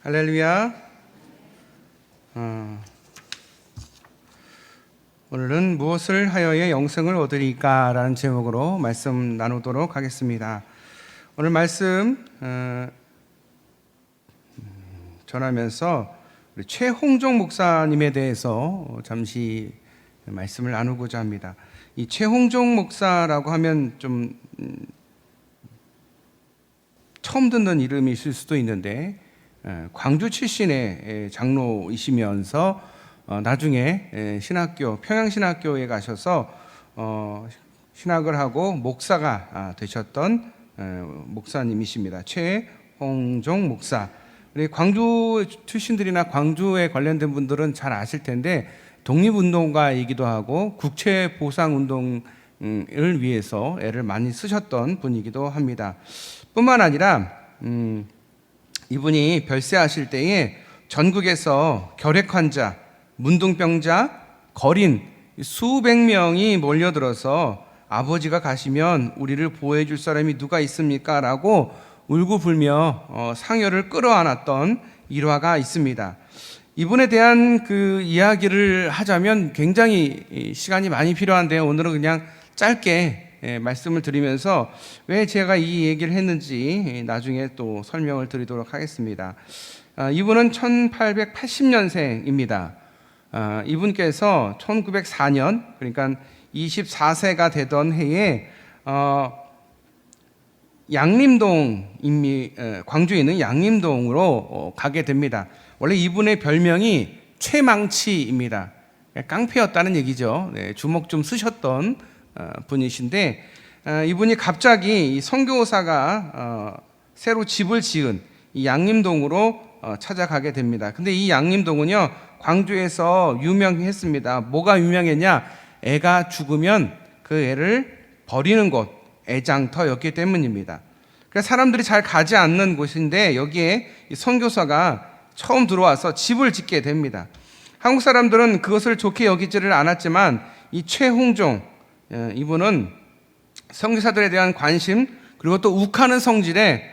할렐루야. 오늘은 무엇을 하여야 영생을 얻으리까? 라는 제목으로 말씀 나누도록 하겠습니다. 오늘 말씀 전하면서 우리 최홍종 목사님에 대해서 잠시 말씀을 나누고자 합니다. 이 최홍종 목사라고 하면 좀 처음 듣는 이름이실 수도 있는데 광주 출신의 장로이시면서 나중에 신학교 평양신학교에 가셔서 신학을 하고 목사가 되셨던 목사님이십니다. 최홍종 목사. 우리 광주 출신들이나 광주에 관련된 분들은 잘 아실 텐데 독립운동가이기도 하고 국채보상운동을 위해서 애를 많이 쓰셨던 분이기도 합니다. 뿐만 아니라 이분이 별세하실 때에 전국에서 결핵환자, 문둥병자, 거린 수백 명이 몰려들어서 아버지가 가시면 우리를 보호해 줄 사람이 누가 있습니까? 라고 울고불며 상여를 끌어안았던 일화가 있습니다. 이분에 대한 그 이야기를 하자면 굉장히 시간이 많이 필요한데 오늘은 그냥 짧게 말씀을 드리면서 왜 제가 이 얘기를 했는지 나중에 또 설명을 드리도록 하겠습니다. 이분은 1880년생입니다. 이분께서 1904년 그러니까 24세가 되던 해에 광주에 있는 양림동으로 가게 됩니다. 원래 이분의 별명이 최망치입니다. 깡패였다는 얘기죠. 주먹 좀 쓰셨던 분이신데 이분이 갑자기 선교사가 새로 집을 지은 이 양림동으로 찾아가게 됩니다. 근데 이 양림동은요 광주에서 유명했습니다. 뭐가 유명했냐? 애가 죽으면 그 애를 버리는 곳, 애장터였기 때문입니다. 그래서 사람들이 잘 가지 않는 곳인데 여기에 이 선교사가 처음 들어와서 집을 짓게 됩니다. 한국 사람들은 그것을 좋게 여기지를 않았지만 이 최홍종 이분은 선교사들에 대한 관심 그리고 또 욱하는 성질에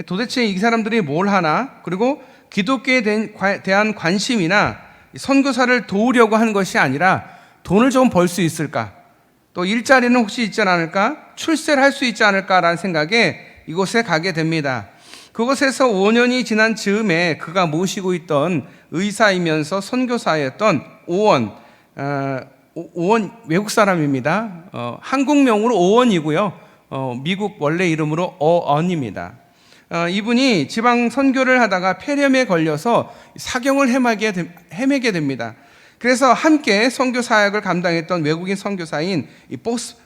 도대체 이 사람들이 뭘 하나 그리고 기독교에 대한 관심이나 선교사를 도우려고 하는 것이 아니라 돈을 좀 벌 수 있을까 또 일자리는 혹시 있지 않을까 출세를 할 수 있지 않을까라는 생각에 이곳에 가게 됩니다. 그곳에서 5년이 지난 즈음에 그가 모시고 있던 의사이면서 선교사였던 오원 외국 사람입니다. 한국명으로 오원이고요. 미국 원래 이름으로 어언입니다. 이분이 지방 선교를 하다가 폐렴에 걸려서 사경을 헤매게 됩니다. 그래서 함께 선교 사역을 감당했던 외국인 선교사인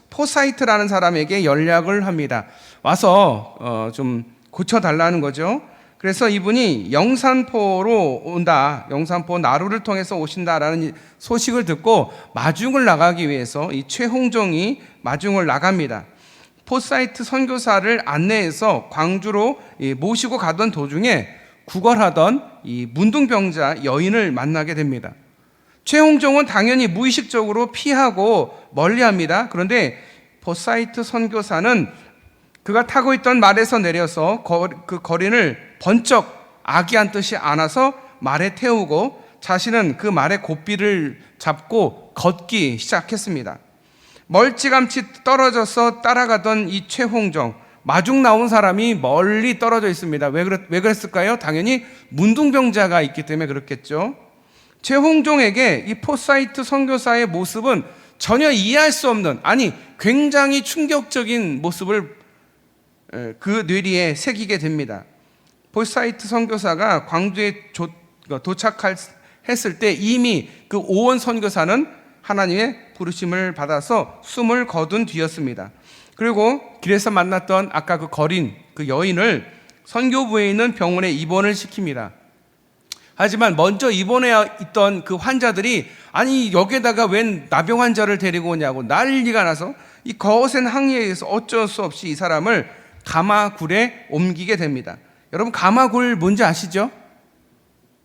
포사이트라는 사람에게 연락을 합니다. 와서 좀 고쳐달라는 거죠. 그래서 이분이 영산포로 온다, 영산포 나루를 통해서 오신다라는 소식을 듣고 마중을 나가기 위해서 이 최홍종이 마중을 나갑니다. 포사이트 선교사를 안내해서 광주로 모시고 가던 도중에 구걸하던 이 문둥병자 여인을 만나게 됩니다. 최홍종은 당연히 무의식적으로 피하고 멀리합니다. 그런데 포사이트 선교사는 그가 타고 있던 말에서 내려서 그 거린을 번쩍 아기한 듯이 안아서 말에 태우고 자신은 그 말의 고삐를 잡고 걷기 시작했습니다. 멀찌감치 떨어져서 따라가던 이 최홍종, 마중 나온 사람이 멀리 떨어져 있습니다. 왜 그랬을까요? 당연히 문둥병자가 있기 때문에 그렇겠죠. 최홍종에게 이 포사이트 선교사의 모습은 전혀 이해할 수 없는, 아니 굉장히 충격적인 모습을 그 뇌리에 새기게 됩니다. 포사이트 선교사가 광주에 도착했을 때 이미 그 오원 선교사는 하나님의 부르심을 받아서 숨을 거둔 뒤였습니다. 그리고 길에서 만났던 아까 그 거린 그 여인을 선교부에 있는 병원에 입원을 시킵니다. 하지만 먼저 입원해 있던 그 환자들이 아니 여기에다가 웬 나병 환자를 데리고 오냐고 난리가 나서 이 거센 항의에 의해서 어쩔 수 없이 이 사람을 가마굴에 옮기게 됩니다. 여러분 가마굴 뭔지 아시죠?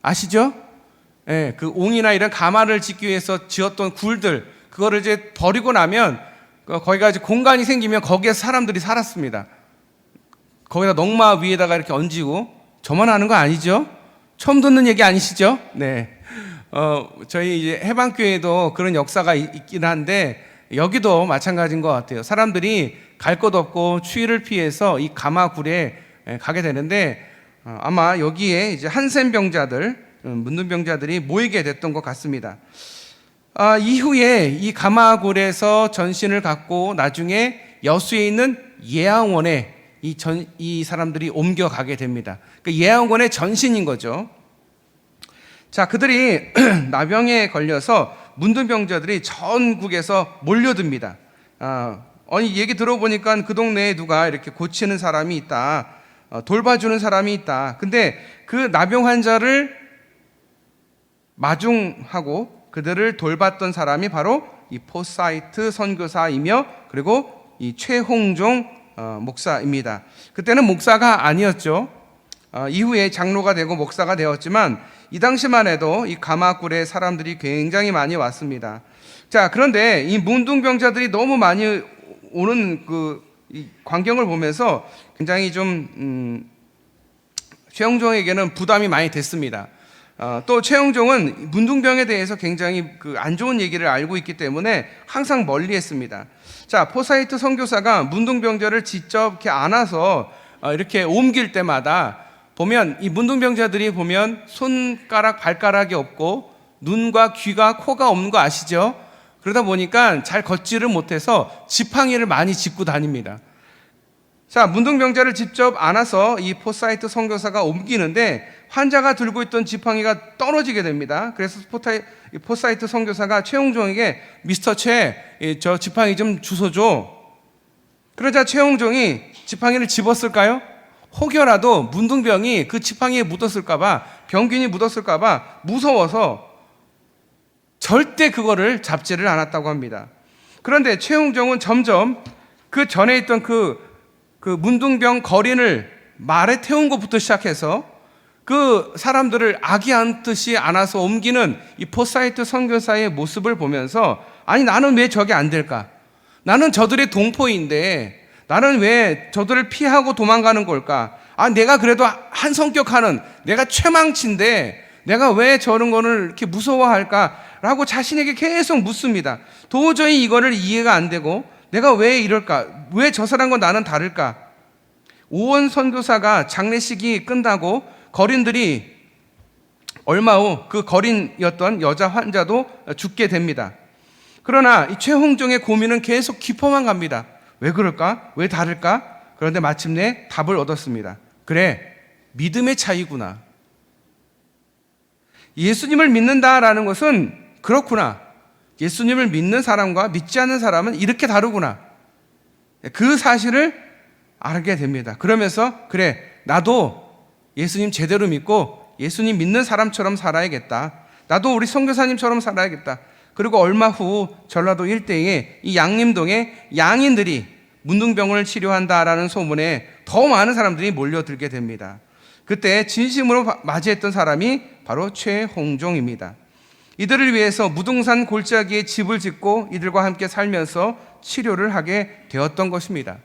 아시죠? 예, 그 옹이나 이런 가마를 짓기 위해서 지었던 굴들 그거를 이제 버리고 나면 거기가 이제 공간이 생기면 거기에 사람들이 살았습니다. 거기다 넝마 위에다가 이렇게 얹이고 저만 아는 거 아니죠? 처음 듣는 얘기 아니시죠? 네. 저희 이제 해방교회도 그런 역사가 있긴 한데 여기도 마찬가지인 것 같아요. 사람들이 갈 곳 없고 추위를 피해서 이 가마굴에 가게 되는데 아마 여기에 이제 한센병자들, 문둥병자들이 모이게 됐던 것 같습니다. 이후에 이 가마굴에서 전신을 갖고 나중에 여수에 있는 예양원에 이 사람들이 옮겨가게 됩니다. 그 예양원의 전신인 거죠. 자, 그들이 나병에 걸려서 문둥병자들이 전국에서 몰려듭니다. 아니, 얘기 들어보니까 그 동네에 누가 이렇게 고치는 사람이 있다, 돌봐주는 사람이 있다. 근데 그 나병 환자를 마중하고 그들을 돌봤던 사람이 바로 이 포사이트 선교사이며 그리고 이 최홍종 목사입니다. 그때는 목사가 아니었죠. 이후에 장로가 되고 목사가 되었지만 이 당시만 해도 이 가마굴에 사람들이 굉장히 많이 왔습니다. 자, 그런데 이 문둥병자들이 너무 많이 오는 이 광경을 보면서 굉장히 좀 최홍종에게는 부담이 많이 됐습니다. 또 최홍종은 문둥병에 대해서 굉장히 안 좋은 얘기를 알고 있기 때문에 항상 멀리했습니다. 자, 포사이트 선교사가 문둥병자를 직접 이렇게 안아서 이렇게 옮길 때마다 보면 이 문둥병자들이 보면 손가락, 발가락이 없고 눈과 귀가, 코가 없는 거 아시죠? 그러다 보니까 잘 걷지를 못해서 지팡이를 많이 짚고 다닙니다. 자, 문둥병자를 직접 안아서 이 포사이트 선교사가 옮기는데 환자가 들고 있던 지팡이가 떨어지게 됩니다. 그래서 포사이트 선교사가 최홍종에게 미스터 최, 저 지팡이 좀 주워줘. 그러자 최홍종이 지팡이를 집었을까요? 혹여라도 문둥병이 그 지팡이에 묻었을까봐, 병균이 묻었을까봐 무서워서 절대 그거를 잡지를 않았다고 합니다. 그런데 최홍종은 점점 그 전에 있던 그 문둥병 거린을 말에 태운 것부터 시작해서 그 사람들을 아기 안듯이 안아서 옮기는 이 포사이트 선교사의 모습을 보면서 아니, 나는 왜 저게 안 될까? 나는 저들의 동포인데 나는 왜 저들을 피하고 도망가는 걸까? 내가 그래도 한 성격하는 내가 최망치인데 내가 왜 저런 거를 이렇게 무서워할까? 라고 자신에게 계속 묻습니다. 도저히 이거를 이해가 안 되고 내가 왜 이럴까? 왜 저 사람과 나는 다를까? 오원 선교사가 장례식이 끝나고 거린들이 얼마 후 그 거린이었던 여자 환자도 죽게 됩니다. 그러나 이 최홍종의 고민은 계속 깊어만 갑니다. 왜 그럴까? 왜 다를까? 그런데 마침내 답을 얻었습니다. 그래, 믿음의 차이구나. 예수님을 믿는다라는 것은 그렇구나. 예수님을 믿는 사람과 믿지 않는 사람은 이렇게 다르구나. 그 사실을 알게 됩니다. 그러면서 그래, 나도 예수님 제대로 믿고 예수님 믿는 사람처럼 살아야겠다. 나도 우리 선교사님처럼 살아야겠다. 그리고 얼마 후 전라도 일대에 이 양림동에 양인들이 문둥병을 치료한다라는 소문에 더 많은 사람들이 몰려들게 됩니다. 그때 진심으로 맞이했던 사람이 바로 최홍종입니다. 이들을 위해서 무등산 골짜기에 집을 짓고 이들과 함께 살면서 치료를 하게 되었던 것입니다.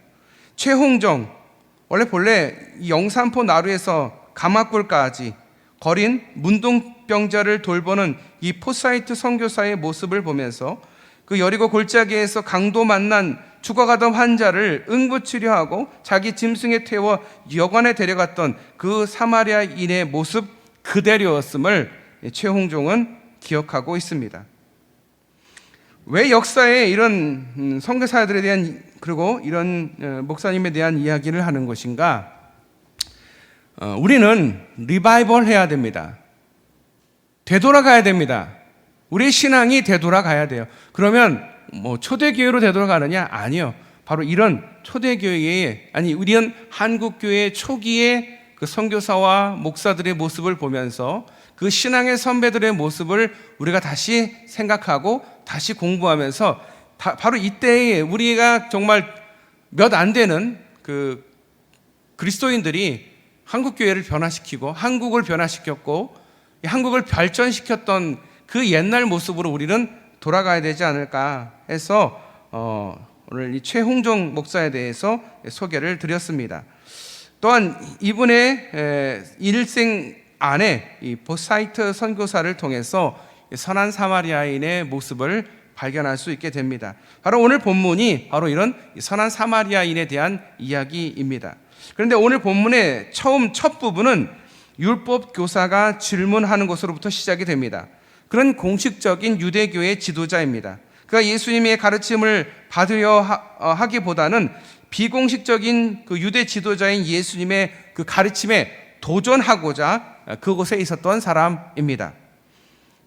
최홍종, 본래 영산포 나루에서 가마굴까지 거린 문둥병자를 돌보는 이 포사이트 선교사의 모습을 보면서 그 여리고 골짜기에서 강도 만난 죽어가던 환자를 응급치료하고 자기 짐승에 태워 여관에 데려갔던 그 사마리아인의 모습 그대로였음을 최홍종은 기억하고 있습니다. 왜 역사에 이런 선교사들에 대한 그리고 이런 목사님에 대한 이야기를 하는 것인가? 우리는 리바이벌 해야 됩니다. 되돌아가야 됩니다. 우리의 신앙이 되돌아가야 돼요. 그러면 초대교회로 되돌아가느냐? 아니요. 바로 이런 초대교회의 우리는 한국교회 초기의 그 선교사와 목사들의 모습을 보면서 그 신앙의 선배들의 모습을 우리가 다시 생각하고 다시 공부하면서 바로 이때에 우리가 정말 몇 안 되는 그 그리스도인들이 한국교회를 변화시키고 한국을 변화시켰고 한국을 발전시켰던 그 옛날 모습으로 우리는 돌아가야 되지 않을까 해서 오늘 이 최홍종 목사에 대해서 소개를 드렸습니다. 또한 이분의 일생 안에 이 보사이트 선교사를 통해서 선한 사마리아인의 모습을 발견할 수 있게 됩니다. 바로 오늘 본문이 바로 이런 선한 사마리아인에 대한 이야기입니다. 그런데 오늘 본문의 첫 부분은 율법 교사가 질문하는 것으로부터 시작이 됩니다. 그런 공식적인 유대교의 지도자입니다. 그가 예수님의 가르침을 받으려 하기보다는 비공식적인 그 유대 지도자인 예수님의 그 가르침에 도전하고자 그곳에 있었던 사람입니다.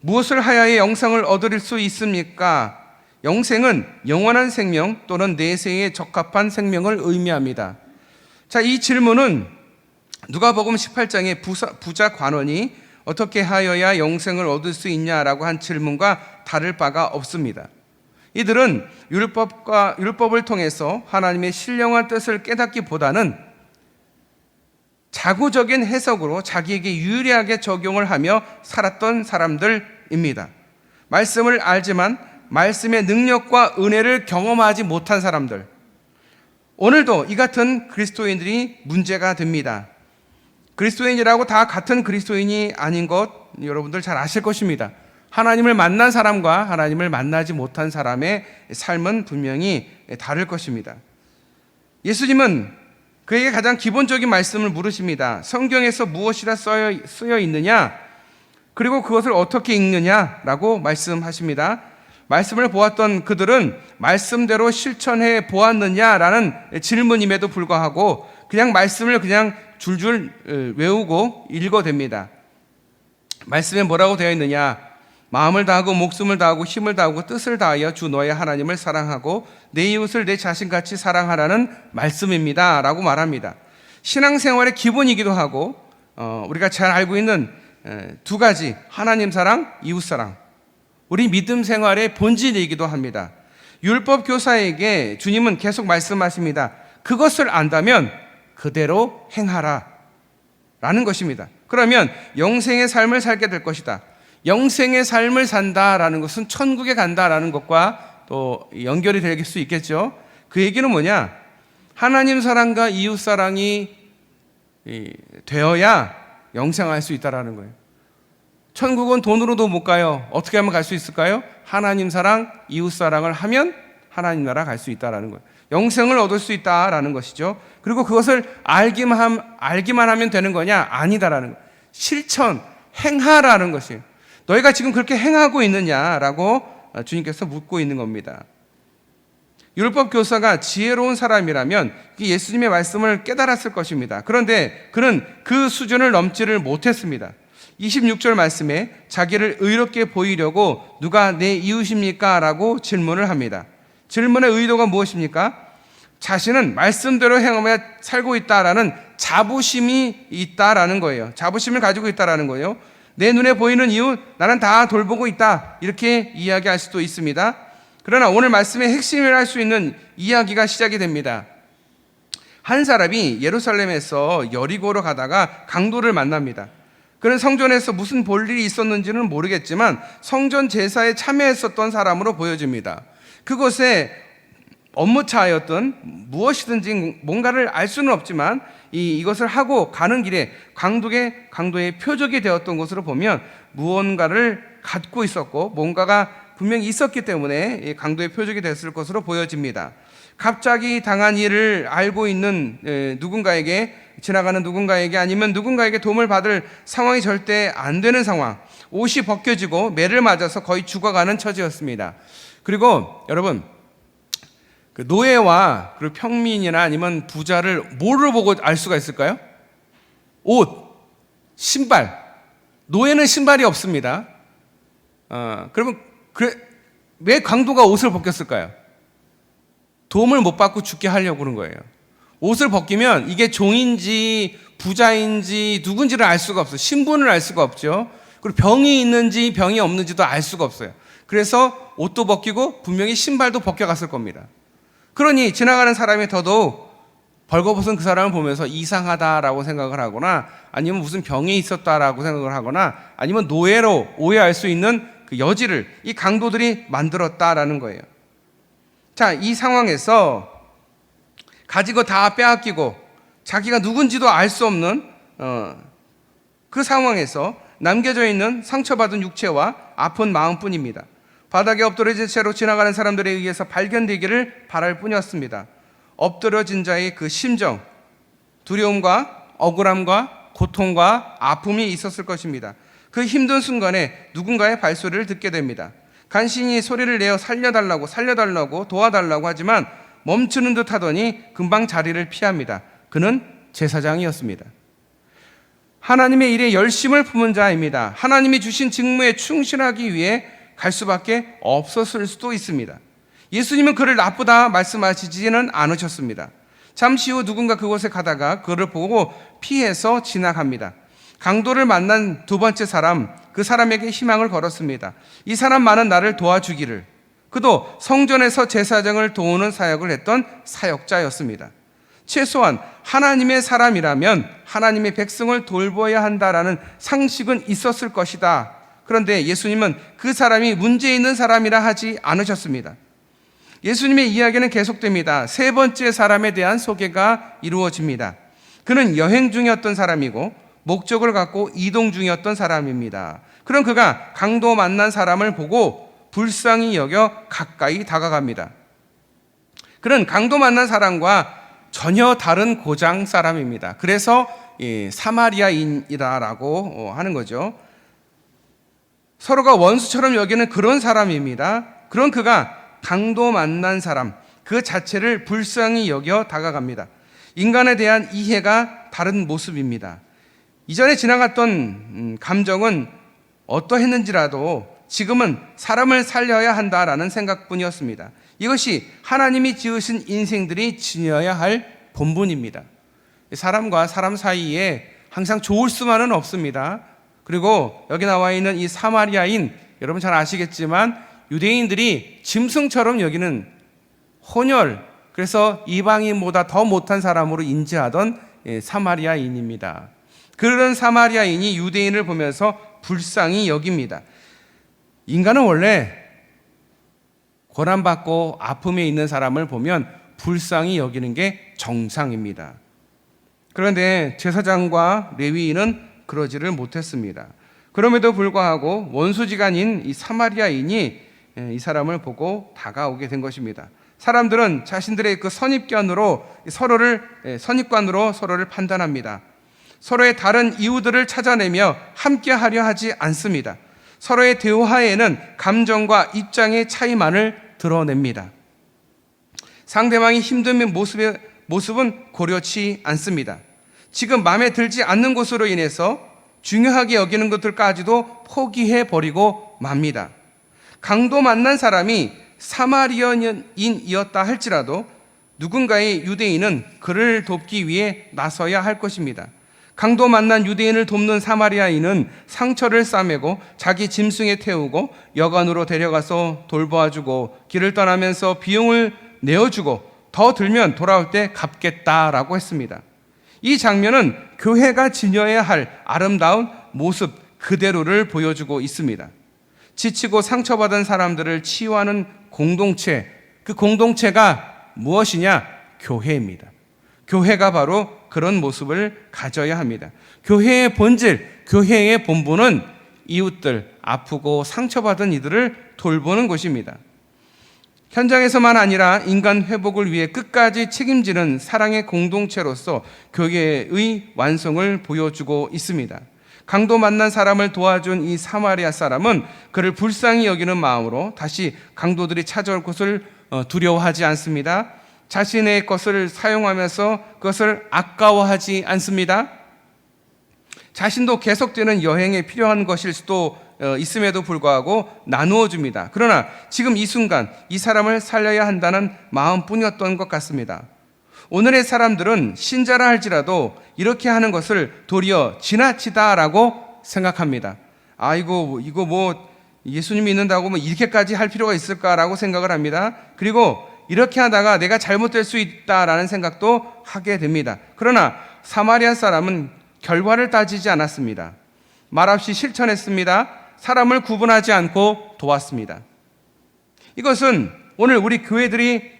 무엇을 하여야 영생을 얻을 수 있습니까? 영생은 영원한 생명 또는 내세에 적합한 생명을 의미합니다. 자, 이 질문은 누가복음 18장의 부자 관원이 어떻게 하여야 영생을 얻을 수 있냐라고 한 질문과 다를 바가 없습니다. 이들은 율법을 통해서 하나님의 신령한 뜻을 깨닫기보다는 자구적인 해석으로 자기에게 유리하게 적용을 하며 살았던 사람들입니다. 말씀을 알지만 말씀의 능력과 은혜를 경험하지 못한 사람들. 오늘도 이 같은 그리스도인들이 문제가 됩니다. 그리스도인이라고 다 같은 그리스도인이 아닌 것 여러분들 잘 아실 것입니다. 하나님을 만난 사람과 하나님을 만나지 못한 사람의 삶은 분명히 다를 것입니다. 예수님은 그에게 가장 기본적인 말씀을 물으십니다. 성경에서 무엇이라 쓰여 있느냐? 그리고 그것을 어떻게 읽느냐라고 말씀하십니다. 말씀을 보았던 그들은 말씀대로 실천해 보았느냐라는 질문임에도 불구하고 그냥 말씀을 그냥 줄줄 외우고 읽어댑니다. 말씀에 뭐라고 되어 있느냐? 마음을 다하고 목숨을 다하고 힘을 다하고 뜻을 다하여 주 너의 하나님을 사랑하고 내 이웃을 내 자신같이 사랑하라는 말씀입니다 라고 말합니다. 신앙생활의 기본이기도 하고 우리가 잘 알고 있는 두 가지, 하나님 사랑, 이웃 사랑, 우리 믿음 생활의 본질이기도 합니다. 율법 교사에게 주님은 계속 말씀하십니다. 그것을 안다면 그대로 행하라 라는 것입니다. 그러면 영생의 삶을 살게 될 것이다. 영생의 삶을 산다라는 것은 천국에 간다라는 것과 또 연결이 될 수 있겠죠. 그 얘기는 뭐냐? 하나님 사랑과 이웃 사랑이 되어야 영생할 수 있다라는 거예요. 천국은 돈으로도 못 가요. 어떻게 하면 갈 수 있을까요? 하나님 사랑, 이웃 사랑을 하면 하나님 나라 갈 수 있다라는 거예요. 영생을 얻을 수 있다라는 것이죠. 그리고 그것을 알기만 하면 되는 거냐? 아니다라는 거예요. 실천, 행하라는 것이에요. 너희가 지금 그렇게 행하고 있느냐라고 주님께서 묻고 있는 겁니다. 율법 교사가 지혜로운 사람이라면 예수님의 말씀을 깨달았을 것입니다. 그런데 그는 그 수준을 넘지를 못했습니다. 26절 말씀에 자기를 의롭게 보이려고 누가 내 이웃입니까? 라고 질문을 합니다. 질문의 의도가 무엇입니까? 자신은 말씀대로 행하며 살고 있다라는 자부심이 있다라는 거예요. 자부심을 가지고 있다라는 거예요. 내 눈에 보이는 이웃, 나는 다 돌보고 있다. 이렇게 이야기할 수도 있습니다. 그러나 오늘 말씀의 핵심이라 할 수 있는 이야기가 시작이 됩니다. 한 사람이 예루살렘에서 여리고로 가다가 강도를 만납니다. 그는 성전에서 무슨 볼일이 있었는지는 모르겠지만 성전 제사에 참여했었던 사람으로 보여집니다. 그곳에 업무차였던 무엇이든지 뭔가를 알 수는 없지만 이것을 하고 가는 길에 강도의 표적이 되었던 것으로 보면 무언가를 갖고 있었고 뭔가가 분명히 있었기 때문에 강도의 표적이 됐을 것으로 보여집니다. 갑자기 당한 일을 알고 있는 지나가는 누군가에게 아니면 누군가에게 도움을 받을 상황이 절대 안 되는 상황, 옷이 벗겨지고 매를 맞아서 거의 죽어가는 처지였습니다. 그리고 여러분, 그 노예와 그리고 평민이나 아니면 부자를 뭐를 보고 알 수가 있을까요? 옷, 신발. 노예는 신발이 없습니다. 그러면 왜 강도가 옷을 벗겼을까요? 도움을 못 받고 죽게 하려고 그런 거예요. 옷을 벗기면 이게 종인지 부자인지 누군지를 알 수가 없어요. 신분을 알 수가 없죠. 그리고 병이 있는지 병이 없는지도 알 수가 없어요. 그래서 옷도 벗기고 분명히 신발도 벗겨갔을 겁니다. 그러니 지나가는 사람이 더더욱 벌거벗은 그 사람을 보면서 이상하다라고 생각을 하거나 아니면 무슨 병이 있었다라고 생각을 하거나 아니면 노예로 오해할 수 있는 그 여지를 이 강도들이 만들었다라는 거예요. 자, 이 상황에서 가지고 다 빼앗기고 자기가 누군지도 알 수 없는 그 상황에서 남겨져 있는 상처받은 육체와 아픈 마음뿐입니다. 바닥에 엎드려진 채로 지나가는 사람들에 의해서 발견되기를 바랄 뿐이었습니다. 엎드려진 자의 그 심정, 두려움과 억울함과 고통과 아픔이 있었을 것입니다. 그 힘든 순간에 누군가의 발소리를 듣게 됩니다. 간신히 소리를 내어 살려달라고 도와달라고 하지만 멈추는 듯 하더니 금방 자리를 피합니다. 그는 제사장이었습니다. 하나님의 일에 열심을 품은 자입니다. 하나님이 주신 직무에 충실하기 위해 갈 수밖에 없었을 수도 있습니다. 예수님은 그를 나쁘다 말씀하시지는 않으셨습니다. 잠시 후 누군가 그곳에 가다가 그를 보고 피해서 지나갑니다. 강도를 만난 두 번째 사람, 그 사람에게 희망을 걸었습니다. 이 사람만은 나를 도와주기를. 그도 성전에서 제사장을 도우는 사역을 했던 사역자였습니다. 최소한 하나님의 사람이라면 하나님의 백성을 돌보아야 한다라는 상식은 있었을 것이다. 그런데 예수님은 그 사람이 문제 있는 사람이라 하지 않으셨습니다. 예수님의 이야기는 계속됩니다. 세 번째 사람에 대한 소개가 이루어집니다. 그는 여행 중이었던 사람이고 목적을 갖고 이동 중이었던 사람입니다. 그럼 그가 강도 만난 사람을 보고 불쌍히 여겨 가까이 다가갑니다. 그는 강도 만난 사람과 전혀 다른 고장 사람입니다. 그래서 사마리아인이라고 하는 거죠. 서로가 원수처럼 여기는 그런 사람입니다. 그런 그가 강도 만난 사람 그 자체를 불쌍히 여겨 다가갑니다. 인간에 대한 이해가 다른 모습입니다. 이전에 지나갔던 감정은 어떠했는지라도 지금은 사람을 살려야 한다라는 생각뿐이었습니다. 이것이 하나님이 지으신 인생들이 지녀야 할 본분입니다. 사람과 사람 사이에 항상 좋을 수만은 없습니다. 그리고 여기 나와 있는 이 사마리아인, 여러분 잘 아시겠지만 유대인들이 짐승처럼 여기는 혼혈, 그래서 이방인보다 더 못한 사람으로 인지하던 사마리아인입니다. 그런 사마리아인이 유대인을 보면서 불쌍히 여깁니다. 인간은 원래 고난받고 아픔에 있는 사람을 보면 불쌍히 여기는 게 정상입니다. 그런데 제사장과 레위인은 그러지를 못했습니다. 그럼에도 불구하고 원수지간인 이 사마리아인이 이 사람을 보고 다가오게 된 것입니다. 사람들은 자신들의 그 선입관으로 서로를 판단합니다. 서로의 다른 이유들을 찾아내며 함께하려 하지 않습니다. 서로의 대화에는 감정과 입장의 차이만을 드러냅니다. 상대방이 힘든 모습은 고려치 않습니다. 지금 마음에 들지 않는 것으로 인해서 중요하게 여기는 것들까지도 포기해버리고 맙니다. 강도 만난 사람이 사마리아인이었다 할지라도 누군가의 유대인은 그를 돕기 위해 나서야 할 것입니다. 강도 만난 유대인을 돕는 사마리아인은 상처를 싸매고 자기 짐승에 태우고 여관으로 데려가서 돌보아주고 길을 떠나면서 비용을 내어주고 더 들면 돌아올 때 갚겠다라고 했습니다. 이 장면은 교회가 지녀야 할 아름다운 모습 그대로를 보여주고 있습니다. 지치고 상처받은 사람들을 치유하는 공동체, 그 공동체가 무엇이냐? 교회입니다. 교회가 바로 그런 모습을 가져야 합니다. 교회의 본질, 교회의 본분은 이웃들, 아프고 상처받은 이들을 돌보는 것입니다. 현장에서만 아니라 인간 회복을 위해 끝까지 책임지는 사랑의 공동체로서 교회의 완성을 보여주고 있습니다. 강도 만난 사람을 도와준 이 사마리아 사람은 그를 불쌍히 여기는 마음으로 다시 강도들이 찾아올 것을 두려워하지 않습니다. 자신의 것을 사용하면서 그것을 아까워하지 않습니다. 자신도 계속되는 여행에 필요한 것일 수도 있음에도 불구하고 나누어 줍니다. 그러나 지금 이 순간 이 사람을 살려야 한다는 마음뿐이었던 것 같습니다. 오늘의 사람들은 신자라 할지라도 이렇게 하는 것을 도리어 지나치다라고 생각합니다. 이거 뭐 예수님이 믿는다고 뭐 이렇게까지 할 필요가 있을까라고 생각을 합니다. 그리고 이렇게 하다가 내가 잘못될 수 있다라는 생각도 하게 됩니다. 그러나 사마리아 사람은 결과를 따지지 않았습니다. 말없이 실천했습니다. 사람을 구분하지 않고 도왔습니다. 이것은 오늘 우리 교회들이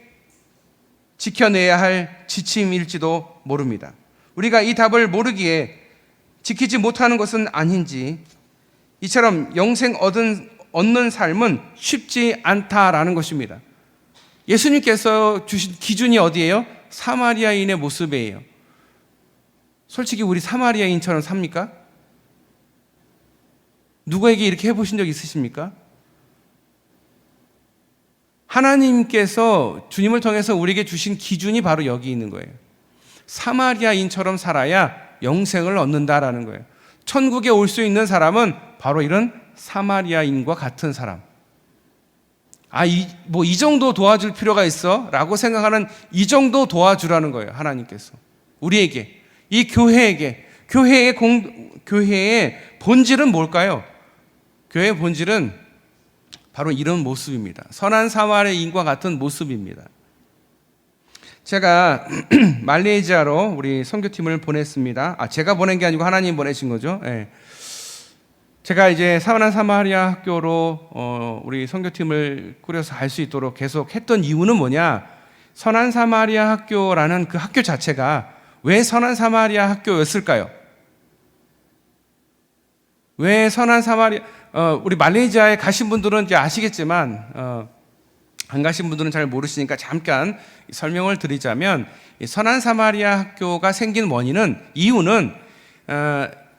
지켜내야 할 지침일지도 모릅니다. 우리가 이 답을 모르기에 지키지 못하는 것은 아닌지, 이처럼 영생 얻는 삶은 쉽지 않다라는 것입니다. 예수님께서 주신 기준이 어디예요? 사마리아인의 모습이에요. 솔직히 우리 사마리아인처럼 삽니까? 누구에게 이렇게 해보신 적 있으십니까? 하나님께서 주님을 통해서 우리에게 주신 기준이 바로 여기 있는 거예요. 사마리아인처럼 살아야 영생을 얻는다라는 거예요. 천국에 올 수 있는 사람은 바로 이런 사마리아인과 같은 사람. 이 정도 도와줄 필요가 있어? 라고 생각하는 이 정도 도와주라는 거예요. 하나님께서. 우리에게, 이 교회에게. 교회의 본질은 뭘까요? 교회의 본질은 바로 이런 모습입니다. 선한 사마리아인과 같은 모습입니다. 제가 말레이시아로 우리 선교팀을 보냈습니다. 제가 보낸 게 아니고 하나님 보내신 거죠. 네. 제가 이제 선한 사마리아 학교로 우리 선교팀을 꾸려서 갈 수 있도록 계속 했던 이유는 뭐냐? 선한 사마리아 학교라는 그 학교 자체가 왜 선한 사마리아 학교였을까요? 왜 선한 사마리아, 우리 말레이시아에 가신 분들은 이제 아시겠지만, 안 가신 분들은 잘 모르시니까 잠깐 설명을 드리자면, 선한 사마리아 학교가 생긴 이유는,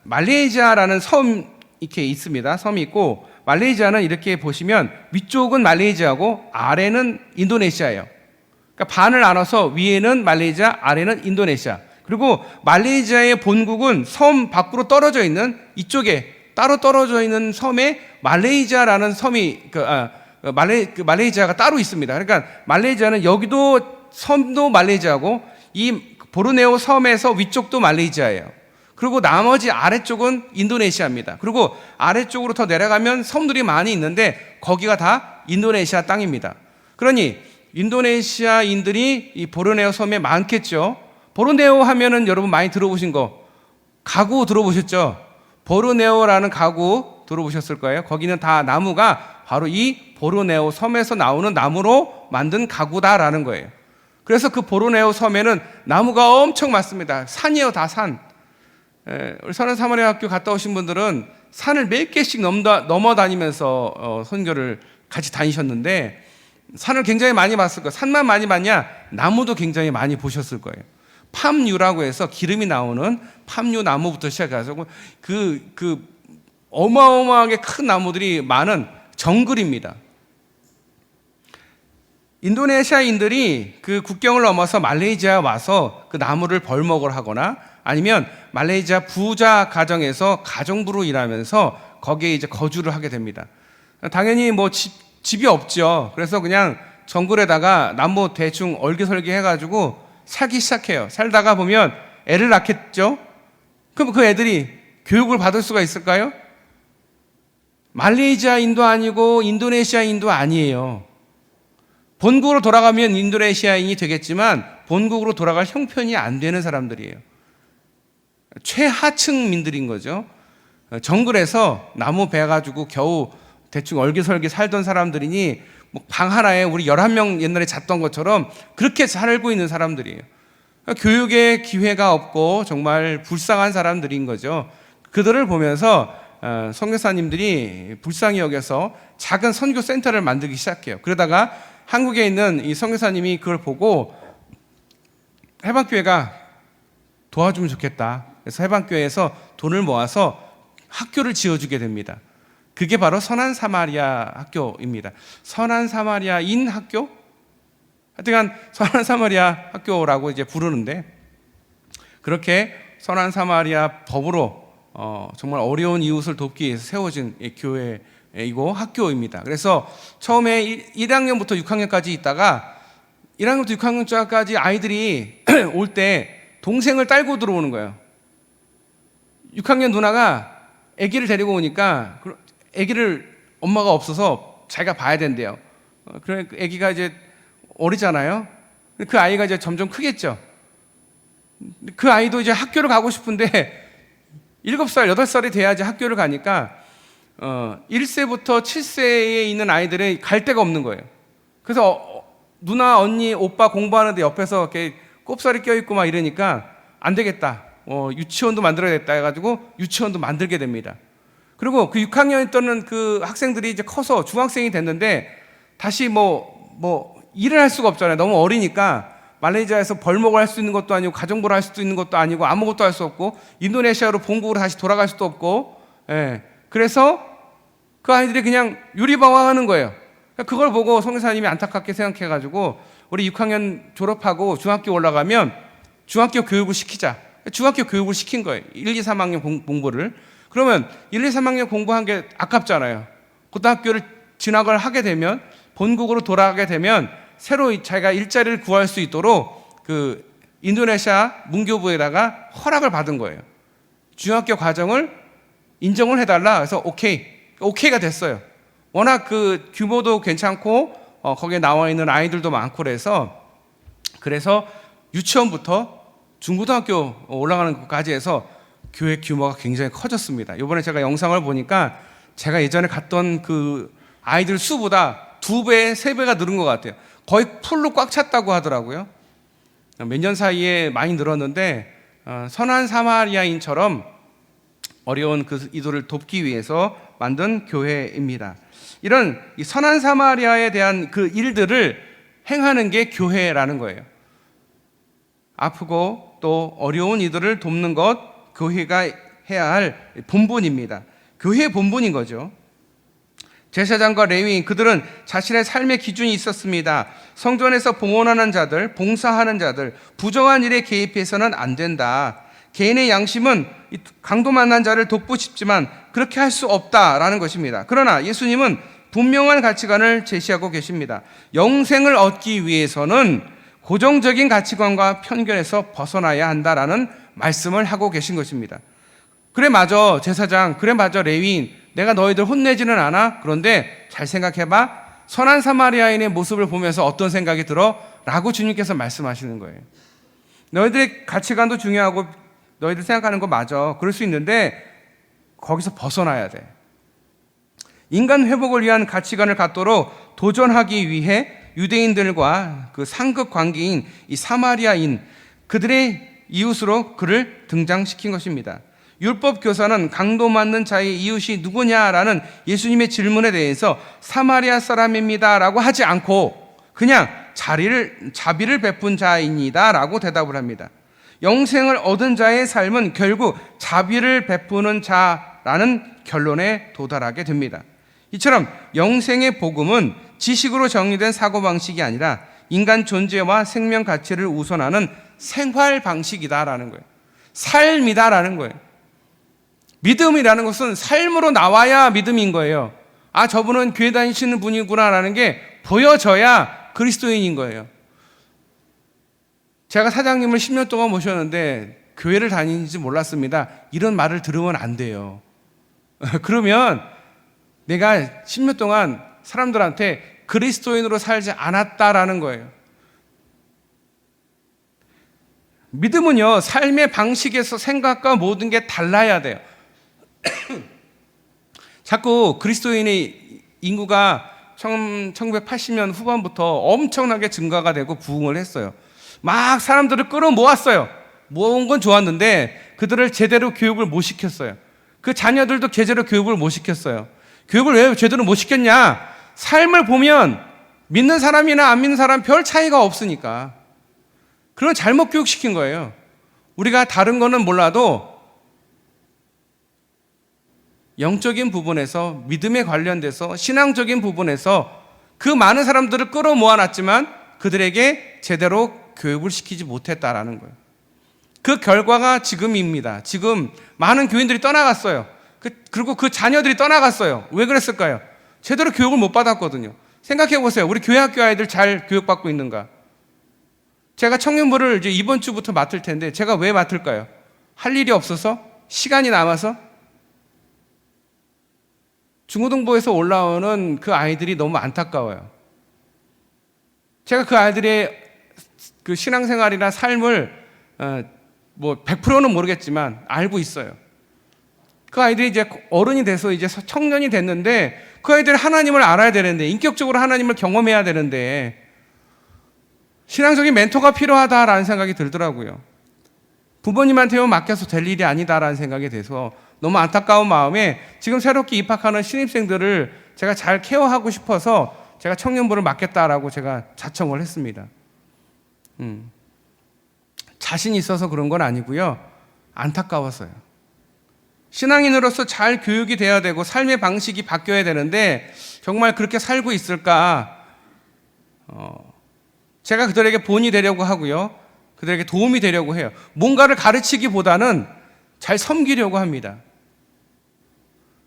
말레이시아라는 섬 이렇게 있습니다. 섬이 있고, 말레이시아는 이렇게 보시면 위쪽은 말레이시아고 아래는 인도네시아예요. 그러니까 반을 나눠서 위에는 말레이시아, 아래는 인도네시아. 그리고 말레이시아의 본국은 섬 밖으로 떨어져 있는 이쪽에 따로 떨어져 있는 섬에 말레이시아라는 섬이 말레이시아가 따로 있습니다. 그러니까 말레이시아는 여기도 섬도 말레이시아고 이 보르네오 섬에서 위쪽도 말레이시아예요. 그리고 나머지 아래쪽은 인도네시아입니다. 그리고 아래쪽으로 더 내려가면 섬들이 많이 있는데 거기가 다 인도네시아 땅입니다. 그러니 인도네시아인들이 이 보르네오 섬에 많겠죠. 보르네오 하면은 여러분 많이 들어보신 거 가구 들어보셨죠? 보르네오라는 가구 들어보셨을 거예요. 거기는 다 나무가 바로 이 보르네오 섬에서 나오는 나무로 만든 가구다라는 거예요. 그래서 그 보르네오 섬에는 나무가 엄청 많습니다. 산이에요, 다 산. 우리 선한 사마리아 학교 갔다 오신 분들은 산을 몇 개씩 넘어 다니면서 선교를 같이 다니셨는데 산을 굉장히 많이 봤을 거예요. 산만 많이 봤냐? 나무도 굉장히 많이 보셨을 거예요. 팜유라고 해서 기름이 나오는 팜유 나무부터 시작해서 그 어마어마하게 큰 나무들이 많은 정글입니다. 인도네시아인들이 그 국경을 넘어서 말레이시아에 와서 그 나무를 벌목을 하거나 아니면 말레이시아 부자 가정에서 가정부로 일하면서 거기에 이제 거주를 하게 됩니다. 당연히 뭐 집이 없죠. 그래서 그냥 정글에다가 나무 대충 얼기설기 해가지고 살기 시작해요. 살다가 보면 애를 낳겠죠. 그럼 그 애들이 교육을 받을 수가 있을까요? 말레이시아인도 아니고 인도네시아인도 아니에요. 본국으로 돌아가면 인도네시아인이 되겠지만 본국으로 돌아갈 형편이 안 되는 사람들이에요. 최하층민들인 거죠. 정글에서 나무 베가지고 겨우 대충 얼기설기 살던 사람들이니 뭐 방 하나에 우리 11명 옛날에 잤던 것처럼 그렇게 살고 있는 사람들이에요. 교육의 기회가 없고 정말 불쌍한 사람들인 거죠. 그들을 보면서 선교사님들이 불쌍히 여겨서 작은 선교센터를 만들기 시작해요. 그러다가 한국에 있는 이 선교사님이 그걸 보고 해방교회가 도와주면 좋겠다. 그래서 해방교회에서 돈을 모아서 학교를 지어주게 됩니다. 그게 바로 선한 사마리아 학교입니다. 선한 사마리아인 학교? 하여튼간 선한 사마리아 학교라고 이제 부르는데 그렇게 선한 사마리아 법으로 정말 어려운 이웃을 돕기 위해서 세워진 교회이고 학교입니다. 그래서 처음에 1학년부터 6학년까지 있다가 1학년부터 6학년까지 아이들이 올 때 동생을 딸고 들어오는 거예요. 6학년 누나가 아기를 데리고 오니까 아기를 엄마가 없어서 자기가 봐야 된대요. 그러니까 아기가 이제 어리잖아요. 그 아이가 이제 점점 크겠죠. 그 아이도 이제 학교를 가고 싶은데 7살, 8살이 돼야지 학교를 가니까 1세부터 7세에 있는 아이들이 갈 데가 없는 거예요. 그래서 누나, 언니, 오빠 공부하는데 옆에서 이렇게 꼽살이 껴있고 막 이러니까 안 되겠다. 유치원도 만들어야겠다 해가지고 유치원도 만들게 됩니다. 그리고 그 6학년에 있던 그 학생들이 이제 커서 중학생이 됐는데 다시 일을 할 수가 없잖아요. 너무 어리니까. 말레이시아에서 벌목을 할 수 있는 것도 아니고 가정부를 할 수도 있는 것도 아니고 아무것도 할 수 없고 인도네시아로 본국으로 다시 돌아갈 수도 없고, 그래서 그 아이들이 그냥 유리방황하는 거예요. 그걸 보고 성교사님이 안타깝게 생각해가지고 우리 6학년 졸업하고 중학교 올라가면 중학교 교육을 시키자. 중학교 교육을 시킨 거예요. 1, 2, 3학년 공부를. 그러면 1, 2, 3학년 공부한 게 아깝잖아요. 고등학교를 진학을 하게 되면 본국으로 돌아가게 되면 새로 자기가 일자리를 구할 수 있도록 그 인도네시아 문교부에다가 허락을 받은 거예요. 중학교 과정을 인정을 해달라. 그래서 오케이가 됐어요. 워낙 그 규모도 괜찮고 거기에 나와 있는 아이들도 많고 그래서 유치원부터 중고등학교 올라가는 것까지 해서 교회 규모가 굉장히 커졌습니다. 이번에 제가 영상을 보니까 제가 예전에 갔던 그 아이들 수보다 2배, 3배가 늘은 것 같아요. 거의 풀로 꽉 찼다고 하더라고요. 몇 년 사이에 많이 늘었는데 선한 사마리아인처럼 어려운 그 이들을 돕기 위해서 만든 교회입니다. 이런 선한 사마리아에 대한 그 일들을 행하는 게 교회라는 거예요. 아프고 또 어려운 이들을 돕는 것, 교회가 해야 할 본분입니다. 교회의 본분인 거죠. 제사장과 레위인, 그들은 자신의 삶의 기준이 있었습니다. 성전에서 봉헌하는 자들, 봉사하는 자들, 부정한 일에 개입해서는 안 된다. 개인의 양심은 강도 만난 자를 돕고 싶지만 그렇게 할 수 없다라는 것입니다. 그러나 예수님은 분명한 가치관을 제시하고 계십니다. 영생을 얻기 위해서는 고정적인 가치관과 편견에서 벗어나야 한다라는 말씀을 하고 계신 것입니다. 그래 맞아 제사장, 그래 맞아 레위인, 내가 너희들 혼내지는 않아. 그런데 잘 생각해봐. 선한 사마리아인의 모습을 보면서 어떤 생각이 들어? 라고 주님께서 말씀하시는 거예요. 너희들의 가치관도 중요하고 너희들 생각하는 거 맞아. 그럴 수 있는데 거기서 벗어나야 돼. 인간 회복을 위한 가치관을 갖도록 도전하기 위해 유대인들과 그 상급 관계인 이 사마리아인, 그들의 이웃으로 그를 등장시킨 것입니다. 율법 교사는 강도 맞는 자의 이웃이 누구냐라는 예수님의 질문에 대해서 사마리아 사람입니다 라고 하지 않고 그냥 자비를 베푼 자입니다 라고 대답을 합니다. 영생을 얻은 자의 삶은 결국 자비를 베푸는 자라는 결론에 도달하게 됩니다. 이처럼 영생의 복음은 지식으로 정리된 사고방식이 아니라 인간 존재와 생명 가치를 우선하는 생활 방식이다라는 거예요. 삶이다라는 거예요. 믿음이라는 것은 삶으로 나와야 믿음인 거예요. 아, 저분은 교회 다니시는 분이구나라는 게 보여져야 그리스도인인 거예요. 제가 사장님을 10년 동안 모셨는데 교회를 다니는지 몰랐습니다. 이런 말을 들으면 안 돼요. 그러면 내가 10년 동안 사람들한테 그리스도인으로 살지 않았다라는 거예요. 믿음은요, 삶의 방식에서 생각과 모든 게 달라야 돼요. 자꾸 그리스도인의 인구가 1980년 후반부터 엄청나게 증가가 되고 부흥을 했어요. 막 사람들을 끌어모았어요. 모은 건 좋았는데 그들을 제대로 교육을 못 시켰어요. 그 자녀들도 제대로 교육을 못 시켰어요. 교육을 왜 제대로 못 시켰냐? 삶을 보면 믿는 사람이나 안 믿는 사람 별 차이가 없으니까. 그런 잘못 교육시킨 거예요. 우리가 다른 거는 몰라도 영적인 부분에서, 믿음에 관련돼서, 신앙적인 부분에서 그 많은 사람들을 끌어모아놨지만 그들에게 제대로 교육을 시키지 못했다라는 거예요. 그 결과가 지금입니다. 지금 많은 교인들이 떠나갔어요. 그리고 그 자녀들이 떠나갔어요. 왜 그랬을까요? 제대로 교육을 못 받았거든요. 생각해 보세요. 우리 교회 학교 아이들 잘 교육받고 있는가? 제가 청년부를 이제 이번 주부터 맡을 텐데 제가 왜 맡을까요? 할 일이 없어서? 시간이 남아서? 중고등부에서 올라오는 그 아이들이 너무 안타까워요. 제가 그 아이들의 그 신앙생활이나 삶을 100%는 모르겠지만 알고 있어요. 그 아이들이 이제 어른이 돼서 이제 청년이 됐는데 그 아이들이 하나님을 알아야 되는데, 인격적으로 하나님을 경험해야 되는데 신앙적인 멘토가 필요하다라는 생각이 들더라고요. 부모님한테만 맡겨서 될 일이 아니다라는 생각이 돼서 너무 안타까운 마음에 지금 새롭게 입학하는 신입생들을 제가 잘 케어하고 싶어서 제가 청년부를 맡겠다라고 제가 자청을 했습니다. 자신이 있어서 그런 건 아니고요. 안타까워서요. 신앙인으로서 잘 교육이 돼야 되고 삶의 방식이 바뀌어야 되는데 정말 그렇게 살고 있을까? 제가 그들에게 본이 되려고 하고요. 그들에게 도움이 되려고 해요. 뭔가를 가르치기보다는 잘 섬기려고 합니다.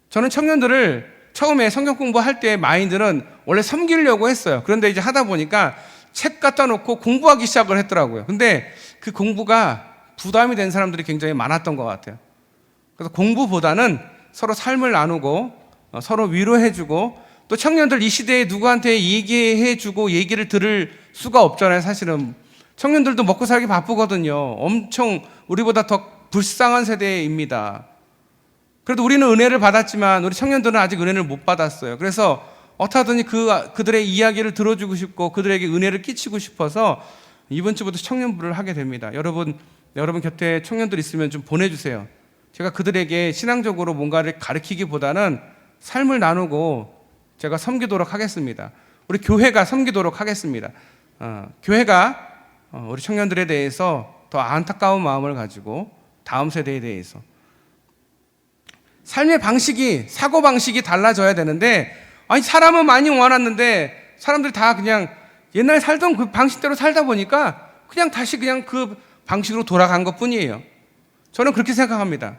저는 청년들을 처음에 성경 공부할 때의 마인드는 원래 섬기려고 했어요. 그런데 이제 하다 보니까 책 갖다 놓고 공부하기 시작을 했더라고요. 근데 그 공부가 부담이 된 사람들이 굉장히 많았던 것 같아요. 그래서 공부보다는 서로 삶을 나누고 서로 위로해주고 또 청년들 이 시대에 누구한테 얘기해주고 얘기를 들을 수가 없잖아요. 사실은 청년들도 먹고 살기 바쁘거든요. 엄청 우리보다 더 불쌍한 세대입니다. 그래도 우리는 은혜를 받았지만 우리 청년들은 아직 은혜를 못 받았어요. 그래서 어떻게든 그들의 이야기를 들어주고 싶고 그들에게 은혜를 끼치고 싶어서 이번 주부터 청년부를 하게 됩니다. 여러분 곁에 청년들 있으면 좀 보내주세요. 제가 그들에게 신앙적으로 뭔가를 가르치기보다는 삶을 나누고 제가 섬기도록 하겠습니다. 우리 교회가 섬기도록 하겠습니다. 교회가 우리 청년들에 대해서 더 안타까운 마음을 가지고 다음 세대에 대해서 삶의 방식이, 사고방식이 달라져야 되는데 아니 사람은 많이 모아놨는데 사람들이 다 그냥 옛날 살던 그 방식대로 살다 보니까 그냥 다시 그냥 그 방식으로 돌아간 것 뿐이에요. 저는 그렇게 생각합니다.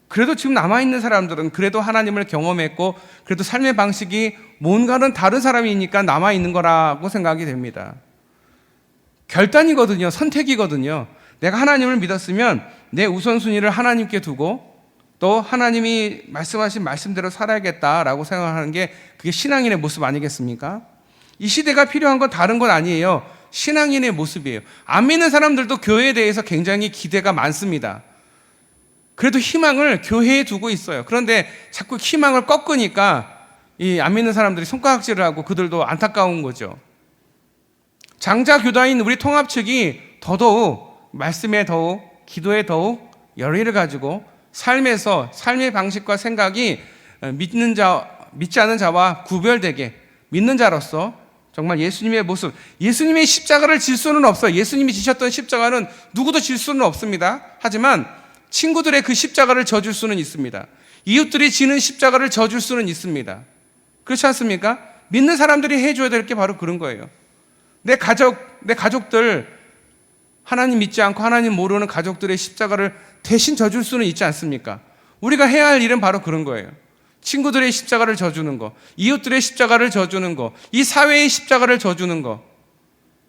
그래도 지금 남아있는 사람들은 그래도 하나님을 경험했고 그래도 삶의 방식이 뭔가는 다른 사람이니까 남아있는 거라고 생각이 됩니다. 결단이거든요. 선택이거든요. 내가 하나님을 믿었으면 내 우선순위를 하나님께 두고 또 하나님이 말씀하신 말씀대로 살아야겠다라고 생각하는 게 그게 신앙인의 모습 아니겠습니까? 이 시대가 필요한 건 다른 건 아니에요. 신앙인의 모습이에요. 안 믿는 사람들도 교회에 대해서 굉장히 기대가 많습니다. 그래도 희망을 교회에 두고 있어요. 그런데 자꾸 희망을 꺾으니까 이 안 믿는 사람들이 손가락질을 하고 그들도 안타까운 거죠. 장자 교단인 우리 통합 측이 더더욱 말씀에 더욱 기도에 더욱 열의를 가지고 삶에서 삶의 방식과 생각이 믿지 않는 자와 구별되게 믿는 자로서 정말 예수님의 모습, 예수님의 십자가를 질 수는 없어요. 예수님이 지셨던 십자가는 누구도 질 수는 없습니다. 하지만 친구들의 그 십자가를 져줄 수는 있습니다. 이웃들이 지는 십자가를 져줄 수는 있습니다. 그렇지 않습니까? 믿는 사람들이 해줘야 될 게 바로 그런 거예요. 내 가족들 하나님 믿지 않고 하나님 모르는 가족들의 십자가를 대신 져줄 수는 있지 않습니까? 우리가 해야 할 일은 바로 그런 거예요. 친구들의 십자가를 져주는 거, 이웃들의 십자가를 져주는 거, 이 사회의 십자가를 져주는 거,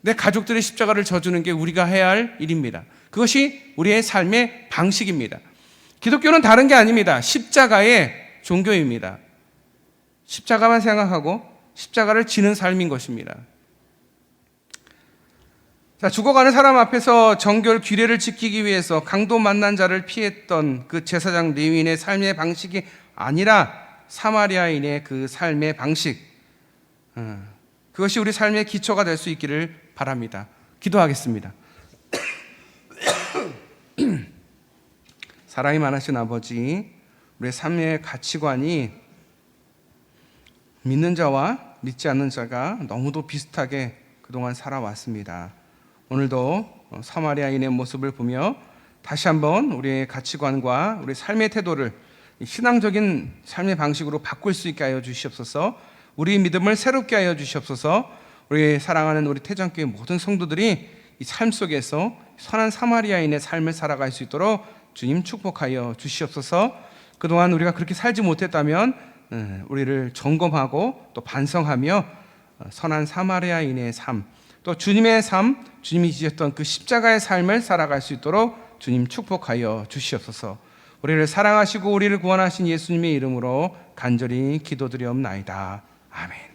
내 가족들의 십자가를 져주는 게 우리가 해야 할 일입니다. 그것이 우리의 삶의 방식입니다. 기독교는 다른 게 아닙니다. 십자가의 종교입니다. 십자가만 생각하고 십자가를 지는 삶인 것입니다. 자, 죽어가는 사람 앞에서 정결 규례를 지키기 위해서 강도 만난 자를 피했던 그 제사장 레위인의 삶의 방식이 아니라 사마리아인의 그 삶의 방식, 그것이 우리 삶의 기초가 될 수 있기를 바랍니다. 기도하겠습니다. 사랑이 많으신 아버지, 우리의 삶의 가치관이 믿는 자와 믿지 않는 자가 너무도 비슷하게 그동안 살아왔습니다. 오늘도 사마리아인의 모습을 보며 다시 한번 우리의 가치관과 우리 삶의 태도를 신앙적인 삶의 방식으로 바꿀 수 있게 하여 주시옵소서. 우리 믿음을 새롭게 하여 주시옵소서. 우리 사랑하는 우리 태전교회 모든 성도들이 이 삶 속에서 선한 사마리아인의 삶을 살아갈 수 있도록 주님 축복하여 주시옵소서. 그동안 우리가 그렇게 살지 못했다면 우리를 점검하고 또 반성하며 선한 사마리아인의 삶, 또 주님의 삶, 주님이 지셨던 그 십자가의 삶을 살아갈 수 있도록 주님 축복하여 주시옵소서. 우리를 사랑하시고 우리를 구원하신 예수님의 이름으로 간절히 기도드리옵나이다. 아멘.